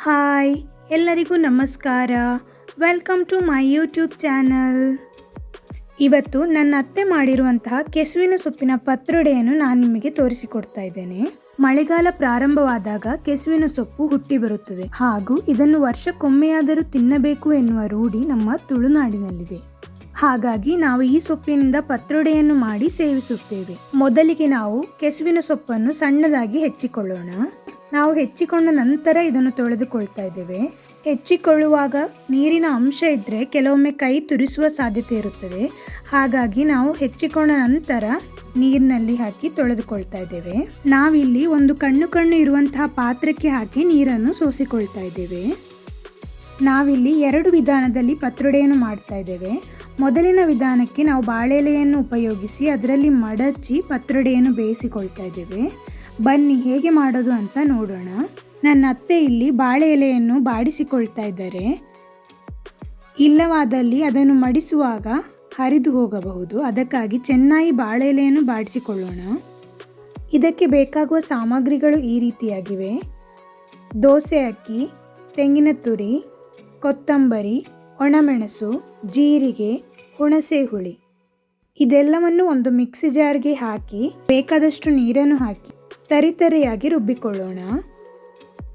Hi, ಎಲ್ಲರಿಗೂ ನಮಸ್ಕಾರ. Welcome to my YouTube channel. ಇವತ್ತು ನನ್ನ ಅತ್ತೆ ಮಾಡಿರುವಂತಹ ಕೆಸುವಿನ ಸೊಪ್ಪಿನ ಪತ್ರೊಡೆಯನ್ನು ನಾನು ನಿಮಗೆ ತೋರಿಸಿಕೊಡ್ತಾ ಇದ್ದೇನೆ. ಮಳೆಗಾಲ ಪ್ರಾರಂಭವಾದಾಗ ಕೆಸುವಿನ ಸೊಪ್ಪು ಹುಟ್ಟಿ ಬರುತ್ತದೆ ಹಾಗೂ ಇದನ್ನು ವರ್ಷಕ್ಕೊಮ್ಮೆಯಾದರೂ ತಿನ್ನಬೇಕು ಎನ್ನುವ ರೂಢಿ ನಮ್ಮ ತುಳುನಾಡಿನಲ್ಲಿದೆ. ಹಾಗಾಗಿ ನಾವು ಈ ಸೊಪ್ಪಿನಿಂದ ಪತ್ರೊಡೆಯನ್ನು ಮಾಡಿ ಸೇವಿಸುತ್ತೇವೆ. ಮೊದಲಿಗೆ ನಾವು ಕೆಸುವಿನ ಸೊಪ್ಪನ್ನು ಸಣ್ಣದಾಗಿ ಹೆಚ್ಚಿಕೊಳ್ಳೋಣ. ನಾವು ಹೆಚ್ಚಿಕೊಂಡ ನಂತರ ಇದನ್ನು ತೊಳೆದುಕೊಳ್ತಾ ಇದ್ದೇವೆ. ಹೆಚ್ಚಿಕೊಳ್ಳುವಾಗ ನೀರಿನ ಅಂಶ ಇದ್ದರೆ ಕೆಲವೊಮ್ಮೆ ಕೈ ತುರಿಸುವ ಸಾಧ್ಯತೆ ಇರುತ್ತದೆ. ಹಾಗಾಗಿ ನಾವು ಹೆಚ್ಚಿಕೊಂಡ ನಂತರ ನೀರಿನಲ್ಲಿ ಹಾಕಿ ತೊಳೆದುಕೊಳ್ತಾ ಇದ್ದೇವೆ. ನಾವಿಲ್ಲಿ ಒಂದು ಕಣ್ಣು ಇರುವಂತಹ ಪಾತ್ರಕ್ಕೆ ಹಾಕಿ ನೀರನ್ನು ಸೋಸಿಕೊಳ್ತಾ ಇದ್ದೇವೆ. ನಾವಿಲ್ಲಿ 2 ವಿಧಾನದಲ್ಲಿ ಪತ್ರೊಡೆಯನ್ನು ಮಾಡ್ತಾ ಇದ್ದೇವೆ. ಮೊದಲಿನ ವಿಧಾನಕ್ಕೆ ನಾವು ಬಾಳೆ ಎಲೆಯನ್ನು ಉಪಯೋಗಿಸಿ ಅದರಲ್ಲಿ ಮಡಚಿ ಪತ್ರೊಡೆಯನ್ನು ಬೇಯಿಸಿಕೊಳ್ತಾ ಇದ್ದೇವೆ. ಬನ್ನಿ ಹೇಗೆ ಮಾಡೋದು ಅಂತ ನೋಡೋಣ. ನನ್ನ ಅತ್ತೆ ಇಲ್ಲಿ ಬಾಳೆ ಎಲೆಯನ್ನು ಬಾಡಿಸಿಕೊಳ್ತಾ ಇದ್ದಾರೆ. ಇಲ್ಲವಾದಲ್ಲಿ ಅದನ್ನು ಮಡಿಸುವಾಗ ಹರಿದು ಹೋಗಬಹುದು. ಅದಕ್ಕಾಗಿ ಚೆನ್ನಾಗಿ ಬಾಳೆ ಎಲೆಯನ್ನು ಬಾಡಿಸಿಕೊಳ್ಳೋಣ. ಇದಕ್ಕೆ ಬೇಕಾಗುವ ಸಾಮಗ್ರಿಗಳು ಈ ರೀತಿಯಾಗಿವೆ: ದೋಸೆ ಅಕ್ಕಿ, ತೆಂಗಿನ ತುರಿ, ಕೊತ್ತಂಬರಿ, ಒಣಮೆಣಸು, ಜೀರಿಗೆ, ಹುಣಸೆ ಹುಳಿ. ಇದೆಲ್ಲವನ್ನು ಒಂದು ಮಿಕ್ಸಿ ಜಾರ್ಗೆ ಹಾಕಿ ಬೇಕಾದಷ್ಟು ನೀರನ್ನು ಹಾಕಿ ತರಿತರಿಯಾಗಿ ರುಬ್ಬಿಕೊಳ್ಳೋಣ.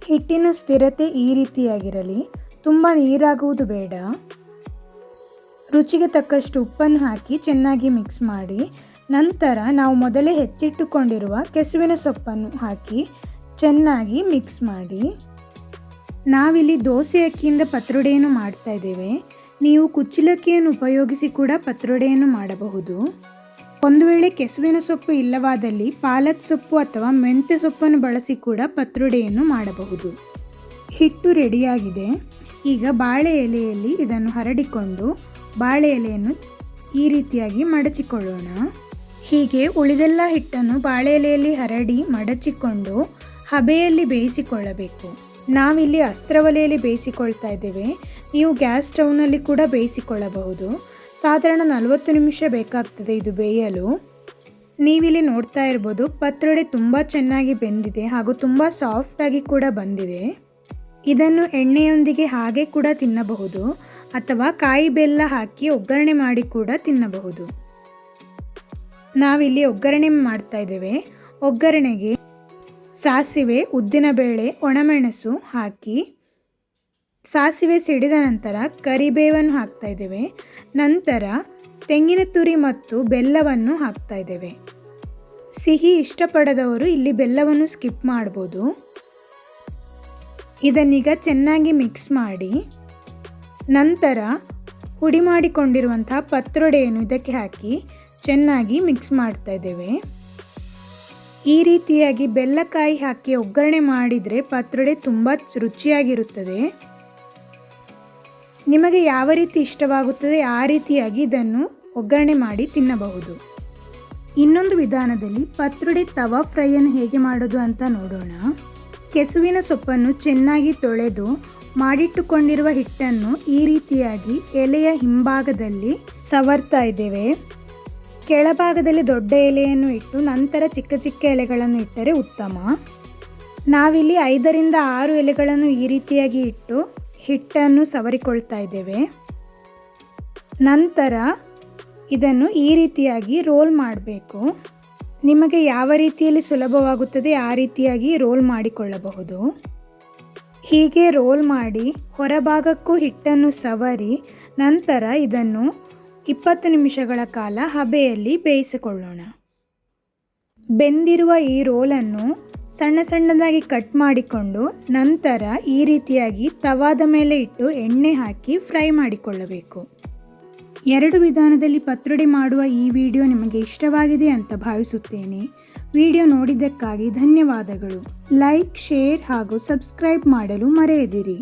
ಹಿಟ್ಟಿನ ಸ್ಥಿರತೆ ಈ ರೀತಿಯಾಗಿರಲಿ, ತುಂಬ ನೀರಾಗುವುದು ಬೇಡ. ರುಚಿಗೆ ತಕ್ಕಷ್ಟು ಉಪ್ಪನ್ನು ಹಾಕಿ ಚೆನ್ನಾಗಿ ಮಿಕ್ಸ್ ಮಾಡಿ ನಂತರ ನಾವು ಮೊದಲೇ ಹೆಚ್ಚಿಟ್ಟುಕೊಂಡಿರುವ ಕೆಸುವಿನ ಸೊಪ್ಪನ್ನು ಹಾಕಿ ಚೆನ್ನಾಗಿ ಮಿಕ್ಸ್ ಮಾಡಿ. ನಾವಿಲ್ಲಿ ದೋಸೆ ಅಕ್ಕಿಯಿಂದ ಪತ್ರೊಡೆಯನ್ನು ಮಾಡ್ತಾ ಇದ್ದೇವೆ. ನೀವು ಕುಚ್ಚಲಕ್ಕಿಯನ್ನು ಉಪಯೋಗಿಸಿ ಕೂಡ ಪತ್ರೊಡೆಯನ್ನು ಮಾಡಬಹುದು. ಒಂದು ವೇಳೆ ಕೆಸುವಿನ ಸೊಪ್ಪು ಇಲ್ಲವಾದಲ್ಲಿ ಪಾಲಕ್ ಸೊಪ್ಪು ಅಥವಾ ಮೆಂತ್ಯ ಸೊಪ್ಪನ್ನು ಬಳಸಿ ಕೂಡ ಪತ್ರೊಡೆಯನ್ನು ಮಾಡಬಹುದು. ಹಿಟ್ಟು ರೆಡಿಯಾಗಿದೆ. ಈಗ ಬಾಳೆ ಎಲೆಯಲ್ಲಿ ಇದನ್ನು ಹರಡಿಕೊಂಡು ಬಾಳೆ ಎಲೆಯನ್ನು ಈ ರೀತಿಯಾಗಿ ಮಡಚಿಕೊಳ್ಳೋಣ. ಹೀಗೆ ಉಳಿದೆಲ್ಲ ಹಿಟ್ಟನ್ನು ಬಾಳೆ ಎಲೆಯಲ್ಲಿ ಹರಡಿ ಮಡಚಿಕೊಂಡು ಹಬೆಯಲ್ಲಿ ಬೇಯಿಸಿಕೊಳ್ಳಬೇಕು. ನಾವಿಲ್ಲಿ ಅಸ್ತ್ರವಲೆಯಲ್ಲಿ ಬೇಯಿಸಿಕೊಳ್ತಾ ಇದ್ದೇವೆ. ನೀವು ಗ್ಯಾಸ್ ಸ್ಟವ್ನಲ್ಲಿ ಕೂಡ ಬೇಯಿಸಿಕೊಳ್ಳಬಹುದು. ಸಾಧಾರಣ 40 ನಿಮಿಷ ಬೇಕಾಗ್ತದೆ ಇದು ಬೇಯಲು. ನೀವಿಲ್ಲಿ ನೋಡ್ತಾ ಇರ್ಬೋದು, ಪತ್ರೊಡೆ ತುಂಬ ಚೆನ್ನಾಗಿ ಬೆಂದಿದೆ ಹಾಗೂ ತುಂಬ ಸಾಫ್ಟಾಗಿ ಕೂಡ ಬಂದಿದೆ. ಇದನ್ನು ಎಣ್ಣೆಯೊಂದಿಗೆ ಹಾಗೆ ಕೂಡ ತಿನ್ನಬಹುದು ಅಥವಾ ಕಾಯಿ ಬೆಲ್ಲ ಹಾಕಿ ಒಗ್ಗರಣೆ ಮಾಡಿ ಕೂಡ ತಿನ್ನಬಹುದು. ನಾವಿಲ್ಲಿ ಒಗ್ಗರಣೆ ಮಾಡ್ತಾ ಇದ್ದೇವೆ. ಒಗ್ಗರಣೆಗೆ ಸಾಸಿವೆ, ಉದ್ದಿನಬೇಳೆ, ಒಣಮೆಣಸು ಹಾಕಿ ಸಾಸಿವೆ ಸಿಡಿದ ನಂತರ ಕರಿಬೇವನ್ನು ಹಾಕ್ತಾ ಇದ್ದೇವೆ. ನಂತರ ತೆಂಗಿನ ತುರಿ ಮತ್ತು ಬೆಲ್ಲವನ್ನು ಹಾಕ್ತಾ ಇದ್ದೇವೆ. ಸಿಹಿ ಇಷ್ಟಪಡದವರು ಇಲ್ಲಿ ಬೆಲ್ಲವನ್ನು ಸ್ಕಿಪ್ ಮಾಡ್ಬೋದು. ಇದನ್ನೀಗ ಚೆನ್ನಾಗಿ ಮಿಕ್ಸ್ ಮಾಡಿ ನಂತರ ಹುಡಿ ಮಾಡಿಕೊಂಡಿರುವಂತಹ ಪತ್ರೊಡೆಯನ್ನು ಇದಕ್ಕೆ ಹಾಕಿ ಚೆನ್ನಾಗಿ ಮಿಕ್ಸ್ ಮಾಡ್ತಾ ಇದ್ದೇವೆ. ಈ ರೀತಿಯಾಗಿ ಬೆಲ್ಲಕಾಯಿ ಹಾಕಿ ಒಗ್ಗರಣೆ ಮಾಡಿದರೆ ಪತ್ರೊಡೆ ತುಂಬ ರುಚಿಯಾಗಿರುತ್ತದೆ. ನಿಮಗೆ ಯಾವ ರೀತಿ ಇಷ್ಟವಾಗುತ್ತದೆ ಆ ರೀತಿಯಾಗಿ ಇದನ್ನು ಒಗ್ಗರಣೆ ಮಾಡಿ ತಿನ್ನಬಹುದು. ಇನ್ನೊಂದು ವಿಧಾನದಲ್ಲಿ ಪತ್ರೊಡೆ ತವಾ ಫ್ರೈಯನ್ನು ಹೇಗೆ ಮಾಡೋದು ಅಂತ ನೋಡೋಣ. ಕೆಸುವಿನ ಸೊಪ್ಪನ್ನು ಚೆನ್ನಾಗಿ ತೊಳೆದು ಮಾಡಿಟ್ಟುಕೊಂಡಿರುವ ಹಿಟ್ಟನ್ನು ಈ ರೀತಿಯಾಗಿ ಎಲೆಯ ಹಿಂಭಾಗದಲ್ಲಿ ಸವರ್ತಾ ಇದ್ದೇವೆ. ಕೆಳಭಾಗದಲ್ಲಿ ದೊಡ್ಡ ಎಲೆಯನ್ನು ಇಟ್ಟು ನಂತರ ಚಿಕ್ಕ ಚಿಕ್ಕ ಎಲೆಗಳನ್ನು ಇಟ್ಟರೆ ಉತ್ತಮ. ನಾವಿಲ್ಲಿ 5 ರಿಂದ 6 ಎಲೆಗಳನ್ನು ಈ ರೀತಿಯಾಗಿ ಇಟ್ಟು ಹಿಟ್ಟನ್ನು ಸವರಿಕೊಳ್ತಾ ಇದ್ದೇವೆ. ನಂತರ ಇದನ್ನು ಈ ರೀತಿಯಾಗಿ ರೋಲ್ ಮಾಡಬೇಕು. ನಿಮಗೆ ಯಾವ ರೀತಿಯಲ್ಲಿ ಸುಲಭವಾಗುತ್ತದೆ ಆ ರೀತಿಯಾಗಿ ರೋಲ್ ಮಾಡಿಕೊಳ್ಳಬಹುದು. ಹೀಗೆ ರೋಲ್ ಮಾಡಿ ಹೊರಭಾಗಕ್ಕೂ ಹಿಟ್ಟನ್ನು ಸವರಿ ನಂತರ ಇದನ್ನು 20 ನಿಮಿಷಗಳ ಕಾಲ ಹಬೆಯಲ್ಲಿ ಬೇಯಿಸಿಕೊಳ್ಳೋಣ. ಬೆಂದಿರುವ ಈ ರೋಲನ್ನು ಸಣ್ಣದಾಗಿ ಕಟ್ ಮಾಡಿಕೊಂಡು ನಂತರ ಈ ರೀತಿಯಾಗಿ ತವಾದ ಮೇಲೆ ಇಟ್ಟು ಎಣ್ಣೆ ಹಾಕಿ ಫ್ರೈ ಮಾಡಿಕೊಳ್ಳಬೇಕು. 2 ವಿಧಾನದಲ್ಲಿ ಪತ್ರೊಡೆ ಮಾಡುವ ಈ ವಿಡಿಯೋ ನಿಮಗೆ ಇಷ್ಟವಾಗಿದೆ ಅಂತ ಭಾವಿಸುತ್ತೇನೆ. ವಿಡಿಯೋ ನೋಡಿದ್ದಕ್ಕಾಗಿ ಧನ್ಯವಾದಗಳು. ಲೈಕ್, ಶೇರ್ ಹಾಗೂ ಸಬ್ಸ್ಕ್ರೈಬ್ ಮಾಡಲು ಮರೆಯದಿರಿ.